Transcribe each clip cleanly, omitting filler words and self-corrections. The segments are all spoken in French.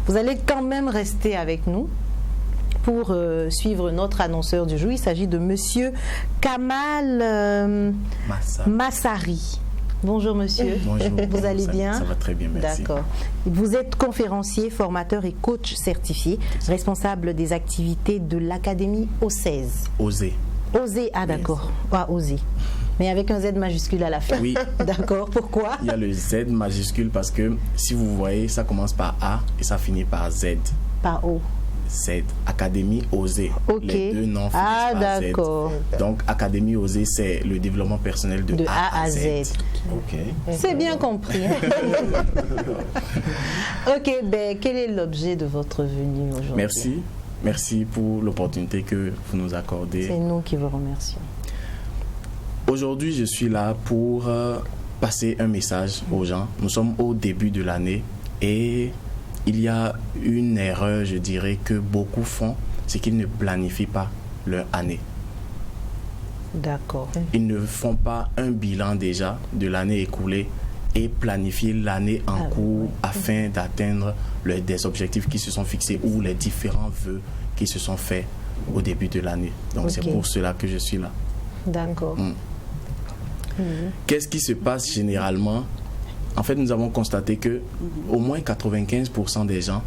Vous allez quand même rester avec nous pour suivre notre annonceur du jour. Il s'agit de Monsieur Kamal Massari. Bonjour monsieur. Bonjour. Vous allez bien? Ça va très bien, merci. D'accord. Vous êtes conférencier, formateur et coach certifié, responsable des activités de l'Académie OSEZ. Oser. Oser, ah d'accord. Ah, oser. Mais avec un Z majuscule à la fin. Oui. D'accord, pourquoi? Il y a le Z majuscule parce que si vous voyez, ça commence par A et ça finit par Z. Par O. Z, Académie Oser. Ok. Les deux noms finissent par d'accord. Z. Donc Académie Oser, c'est le développement personnel de A à Z. Ok. C'est bien compris. Ok, ben quel est l'objet de votre venue aujourd'hui? Merci. Merci pour l'opportunité que vous nous accordez. C'est nous qui vous remercions. Aujourd'hui, je suis là pour passer un message aux gens. Nous sommes au début de l'année et il y a une erreur, je dirais, que beaucoup font, c'est qu'ils ne planifient pas leur année. D'accord. Ils ne font pas un bilan déjà de l'année écoulée et planifier l'année en cours afin d'atteindre des objectifs qui se sont fixés ou les différents vœux qui se sont faits au début de l'année. Donc c'est pour cela que je suis là. D'accord. Qu'est-ce qui se passe généralement? En fait, nous avons constaté que au moins 95% des gens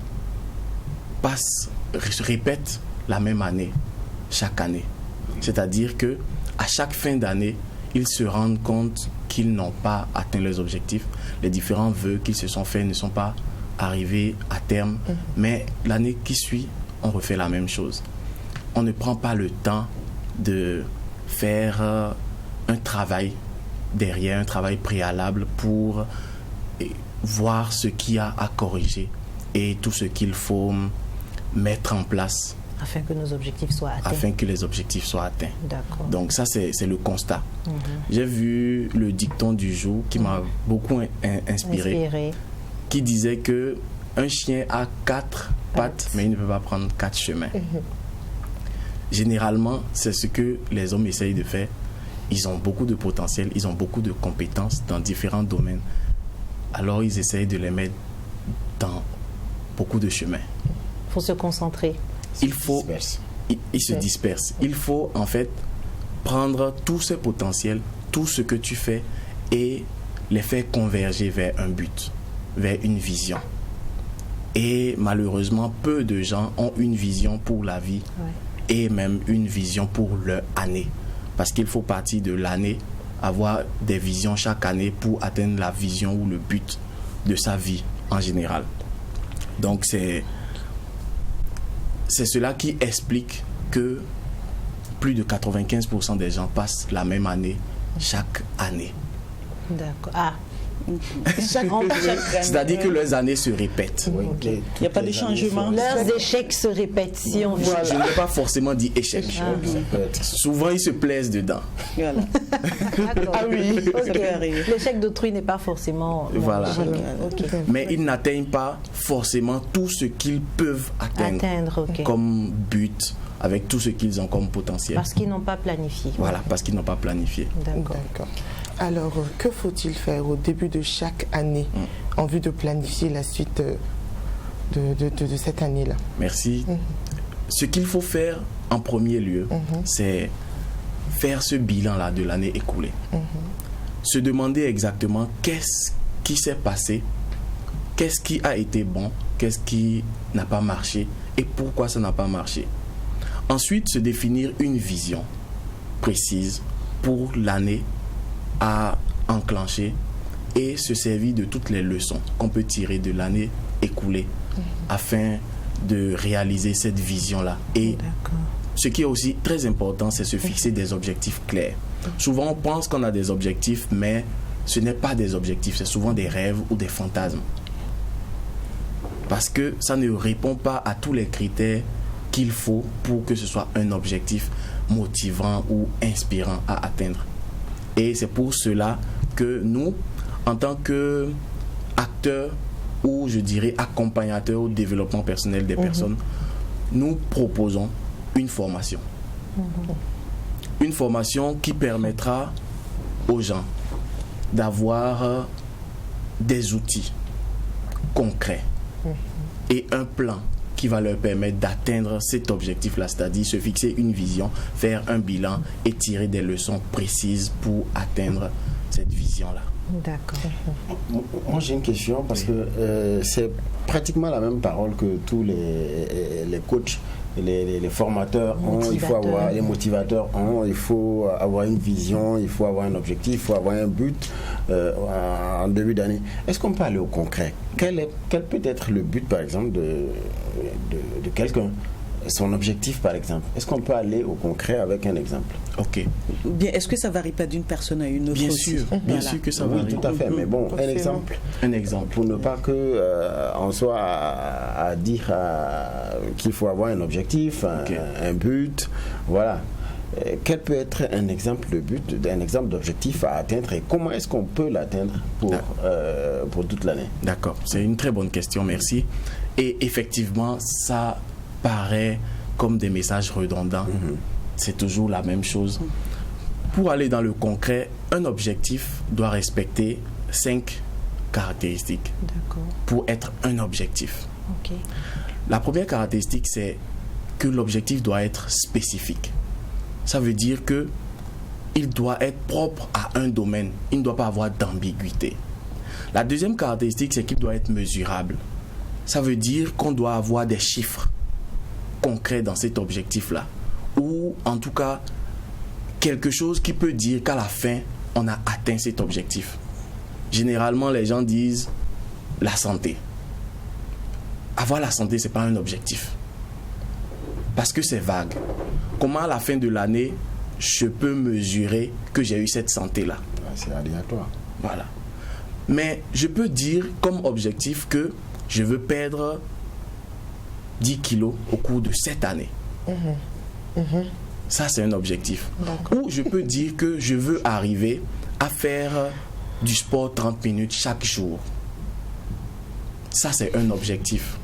répètent la même année chaque année. C'est-à-dire que à chaque fin d'année, ils se rendent compte qu'ils n'ont pas atteint leurs objectifs. Les différents vœux qu'ils se sont faits ne sont pas arrivés à terme. Mais l'année qui suit, on refait la même chose. On ne prend pas le temps de faire un travail derrière, un travail préalable pour voir ce qu'il y a à corriger et tout ce qu'il faut mettre en place afin que nos objectifs soient atteints. Afin que les objectifs soient atteints. D'accord. Donc ça, c'est le constat. J'ai vu le dicton du jour qui m'a beaucoup inspiré, qui disait que un chien a 4 pattes, mais il ne peut pas prendre 4 chemins. Généralement, c'est ce que les hommes essayent de faire. Ils ont beaucoup de potentiel, ils ont beaucoup de compétences dans différents domaines. Alors, ils essayent de les mettre dans beaucoup de chemins. Il faut se concentrer. Il se disperse. Il faut en fait prendre tout ce potentiel, tout ce que tu fais et les faire converger vers un but, vers une vision. Et malheureusement, peu de gens ont une vision pour la vie et même une vision pour leur année. Parce qu'il faut partir de l'année, avoir des visions chaque année pour atteindre la vision ou le but de sa vie en général. Donc c'est cela qui explique que plus de 95% des gens passent la même année chaque année. D'accord. Ah. C'est-à-dire que leurs années se répètent. Il n'y a pas de changement. Leurs échecs se répètent, si on veut. Je ne vais pas forcément dire échec. Souvent, ils se plaisent dedans. Voilà. Ah oui. L'échec d'autrui n'est pas forcément... Voilà. Mais ils n'atteignent pas forcément tout ce qu'ils peuvent atteindre comme but, avec tout ce qu'ils ont comme potentiel. Parce qu'ils n'ont pas planifié. Voilà, parce qu'ils n'ont pas planifié. D'accord. Alors, que faut-il faire au début de chaque année en vue de planifier la suite de cette année-là? Merci. Ce qu'il faut faire en premier lieu, c'est faire ce bilan-là de l'année écoulée. Se demander exactement qu'est-ce qui s'est passé, qu'est-ce qui a été bon, qu'est-ce qui n'a pas marché et pourquoi ça n'a pas marché. Ensuite, se définir une vision précise pour l'année à enclencher et se servir de toutes les leçons qu'on peut tirer de l'année écoulée afin de réaliser cette vision-là. Et ce qui est aussi très important, c'est se fixer des objectifs clairs. Souvent, on pense qu'on a des objectifs, mais ce n'est pas des objectifs, c'est souvent des rêves ou des fantasmes. Parce que ça ne répond pas à tous les critères qu'il faut pour que ce soit un objectif motivant ou inspirant à atteindre. Et c'est pour cela que nous, en tant qu'acteurs ou je dirais accompagnateurs au développement personnel des personnes, nous proposons une formation. Une formation qui permettra aux gens d'avoir des outils concrets et un plan qui va leur permettre d'atteindre cet objectif-là, c'est-à-dire se fixer une vision, faire un bilan et tirer des leçons précises pour atteindre cette vision-là. D'accord. Moi, j'ai une question parce que c'est pratiquement la même parole que tous les coachs, les formateurs ont. Il faut avoir, les motivateurs ont, il faut avoir une vision, il faut avoir un objectif, il faut avoir un but en début d'année. Est-ce qu'on peut aller au concret? Quel peut être le but, par exemple, de quelqu'un? Son objectif, par exemple. Est-ce qu'on peut aller au concret avec un exemple? Ok. Bien, est-ce que ça ne varie pas d'une personne à une autre? Bien sûr, bien sûr que ça varie. Oui, tout à fait. Mais bon, un exemple. Un exemple. Pour ne pas que on soit à dire qu'il faut avoir un objectif, un but. Voilà. Quel peut être un exemple de but, un exemple d'objectif à atteindre et comment est-ce qu'on peut l'atteindre pour toute l'année? D'accord. C'est une très bonne question, merci. Et effectivement, ça paraît comme des messages redondants. C'est toujours la même chose. Pour aller dans le concret, un objectif doit respecter 5 caractéristiques pour être un objectif. Okay. La première caractéristique, c'est que l'objectif doit être spécifique. Ça veut dire que il doit être propre à un domaine. Il ne doit pas avoir d'ambiguïté. La deuxième caractéristique, c'est qu'il doit être mesurable. Ça veut dire qu'on doit avoir des chiffres concret dans cet objectif-là, ou en tout cas quelque chose qui peut dire qu'à la fin on a atteint cet objectif. Généralement les gens disent la santé. Avoir la santé, c'est pas un objectif parce que c'est vague. Comment à la fin de l'année je peux mesurer que j'ai eu cette santé-là? C'est aléatoire. Voilà. Mais je peux dire comme objectif que je veux perdre 10 kilos au cours de cette année. Ça, c'est un objectif. Ou je peux dire que je veux arriver à faire du sport 30 minutes chaque jour. Ça, c'est un objectif.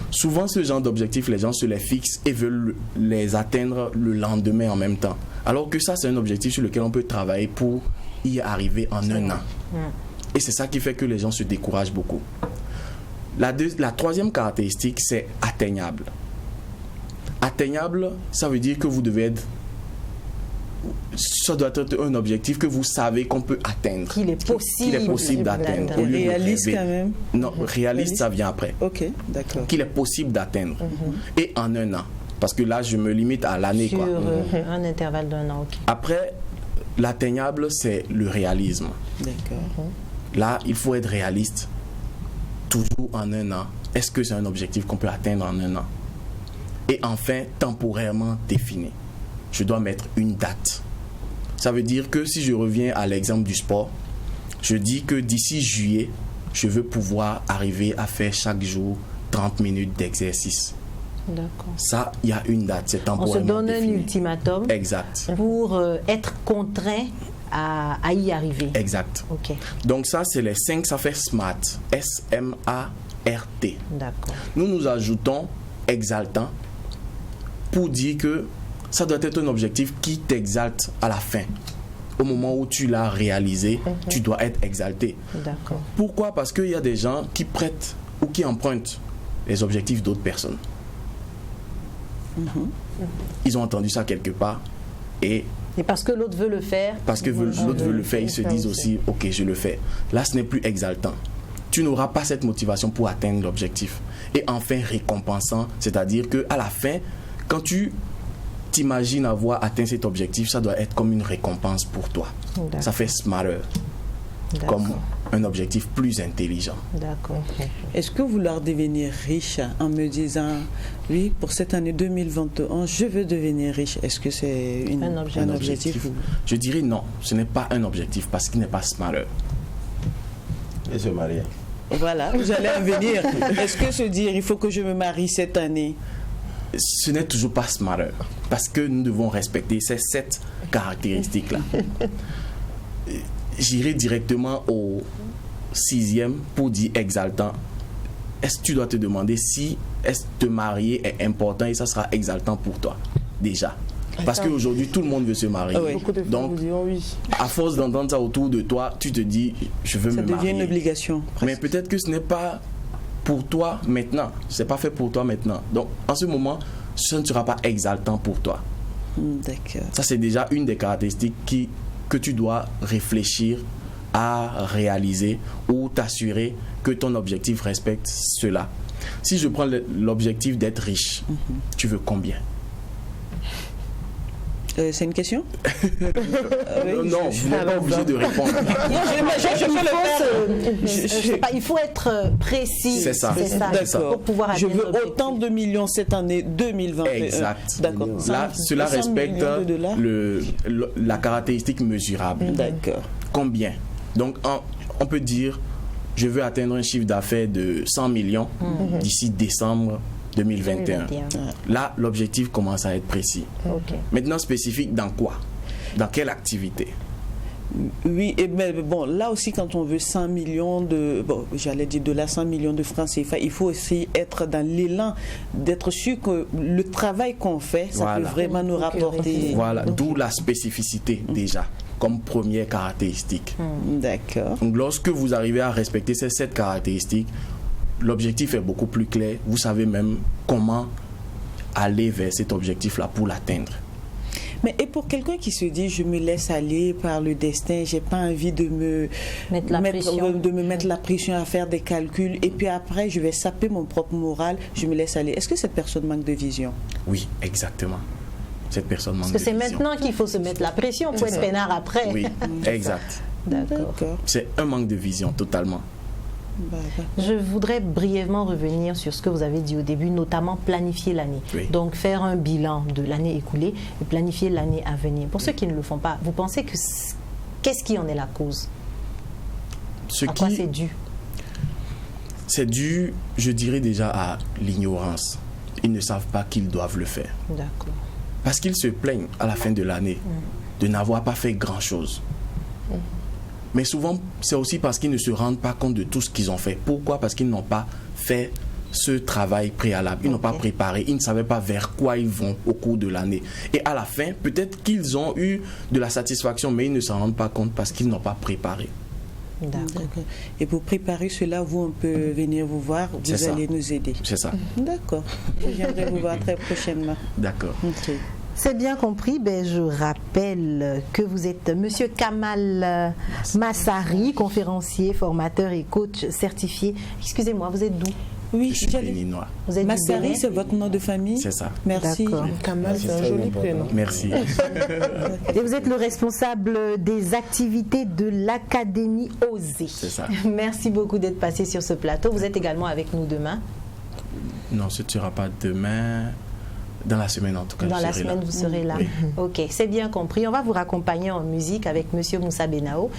Souvent, ce genre d'objectifs, les gens se les fixent et veulent les atteindre le lendemain en même temps. Alors que ça, c'est un objectif sur lequel on peut travailler pour y arriver en un an. Et c'est ça qui fait que les gens se découragent beaucoup. La troisième caractéristique, c'est atteignable. Atteignable, ça veut dire que vous devez être... Ça doit être un objectif que vous savez qu'on peut atteindre. Qu'il est possible d'atteindre. Réaliste quand même. Non, réaliste, ça vient après. Ok, d'accord. Qu'il est possible d'atteindre. Et en un an. Parce que là, je me limite à l'année. Sur un intervalle d'un an, ok. Après, l'atteignable, c'est le réalisme. D'accord. Là, il faut être réaliste. Toujours en un an. Est-ce que c'est un objectif qu'on peut atteindre en un an? Et enfin, temporairement défini. Je dois mettre une date. Ça veut dire que si je reviens à l'exemple du sport, je dis que d'ici juillet, je veux pouvoir arriver à faire chaque jour 30 minutes d'exercice. D'accord. Ça, il y a une date, c'est temporairement défini. On se donne défini. un ultimatum. Exact. Pour être contraint à y arriver. Exact. Ok. Donc ça, c'est les 5, ça fait SMART. S-M-A-R-T. D'accord. Nous ajoutons exaltant pour dire que ça doit être un objectif qui t'exalte à la fin. Au moment où tu l'as réalisé, tu dois être exalté. D'accord. Pourquoi? Parce qu'il y a des gens qui prêtent ou qui empruntent les objectifs d'autres personnes. Ils ont entendu ça quelque part et parce que l'autre veut le faire. Parce que l'autre veut le faire, ils se disent aussi, ok, je le fais. Là, ce n'est plus exaltant. Tu n'auras pas cette motivation pour atteindre l'objectif. Et enfin, récompensant, c'est-à-dire qu'à la fin, quand tu t'imagines avoir atteint cet objectif, ça doit être comme une récompense pour toi. D'accord. Ça fait smarter, comme un objectif plus intelligent. D'accord. Est-ce que vouloir devenir riche en me disant, oui, pour cette année 2021, je veux devenir riche, est-ce que c'est un objectif ou... Je dirais non, ce n'est pas un objectif parce qu'il n'est pas smarter. Et se marier. Voilà, j'allais en venir. Est-ce que se dire, il faut que je me marie cette année? Ce n'est toujours pas smarter parce que nous devons respecter ces 7 caractéristiques-là. J'irai directement au 6e pour dire exaltant. Est-ce que tu dois te demander si te marier est important et ça sera exaltant pour toi déjà? Parce qu'aujourd'hui, tout le monde veut se marier. Oui. Beaucoup de femmes Donc, vous diront oui. à force d'entendre ça autour de toi, tu te dis, je veux me marier. Ça devient une obligation. Mais peut-être que ce n'est pas pour toi maintenant. C'est pas fait pour toi maintenant. Donc, en ce moment, ce ne sera pas exaltant pour toi. D'accord. Ça, c'est déjà une des caractéristiques que tu dois réfléchir à réaliser ou t'assurer que ton objectif respecte cela. Si je prends l'objectif d'être riche, tu veux combien? C'est une question? Non, vous n'êtes pas obligé de répondre. Il faut être précis. C'est ça. D'accord. Je veux autant de millions cette année 2021. Exact. D'accord. Là, cela respecte la caractéristique mesurable. D'accord. Combien? Donc, on peut dire, je veux atteindre un chiffre d'affaires de 100 millions d'ici décembre 2021. Là, l'objectif commence à être précis. Maintenant, spécifique dans quoi? Dans quelle activité? Oui, et mais bon, là aussi, quand on veut 100 millions de, j'allais dire $, 100 millions de francs CFA, il faut aussi être dans l'élan d'être sûr que le travail qu'on fait, ça peut vraiment nous rapporter. Voilà, d'où la spécificité déjà, comme première caractéristique. D'accord. Donc, lorsque vous arrivez à respecter ces 7 caractéristiques, l'objectif est beaucoup plus clair. Vous savez même comment aller vers cet objectif-là pour l'atteindre. Mais et pour quelqu'un qui se dit je me laisse aller par le destin, j'ai pas envie de me mettre la pression à faire des calculs et puis après je vais saper mon propre moral, je me laisse aller. Est-ce que cette personne manque de vision? Oui, exactement. Cette personne manque de vision. Parce que c'est maintenant qu'il faut se mettre la pression pour être peinard après. Oui, exact. D'accord. C'est un manque de vision totalement. Je voudrais brièvement revenir sur ce que vous avez dit au début, notamment planifier l'année. Oui. Donc faire un bilan de l'année écoulée et planifier l'année à venir. Pour ceux qui ne le font pas, vous pensez que qu'est-ce qui en est la cause? À quoi c'est dû? C'est dû, je dirais déjà, à l'ignorance. Ils ne savent pas qu'ils doivent le faire. D'accord. Parce qu'ils se plaignent à la fin de l'année de n'avoir pas fait grand-chose. Mais souvent, c'est aussi parce qu'ils ne se rendent pas compte de tout ce qu'ils ont fait. Pourquoi? Parce qu'ils n'ont pas fait ce travail préalable. Ils n'ont pas préparé. Ils ne savaient pas vers quoi ils vont au cours de l'année. Et à la fin, peut-être qu'ils ont eu de la satisfaction, mais ils ne s'en rendent pas compte parce qu'ils n'ont pas préparé. D'accord. Et pour préparer cela, on peut venir vous voir. Vous allez nous aider. C'est ça. D'accord. Je viendrai vous voir très prochainement. D'accord. Okay. C'est bien compris. Je rappelle que vous êtes Monsieur Kamal Massari, conférencier, formateur et coach certifié. Excusez-moi, vous êtes d'où? Oui, je suis béninois. Vous êtes Massari, c'est votre nom de famille? C'est ça. Merci. Kamal, c'est un joli prénom. Merci. Et vous êtes le responsable des activités de l'Académie Oser. C'est ça. Merci beaucoup d'être passé sur ce plateau. Vous êtes également avec nous demain? Non, ce ne sera pas demain. Dans la semaine, en tout cas. Dans la semaine, vous serez là. Oui. Ok, c'est bien compris. On va vous raccompagner en musique avec Monsieur Moussa Benao.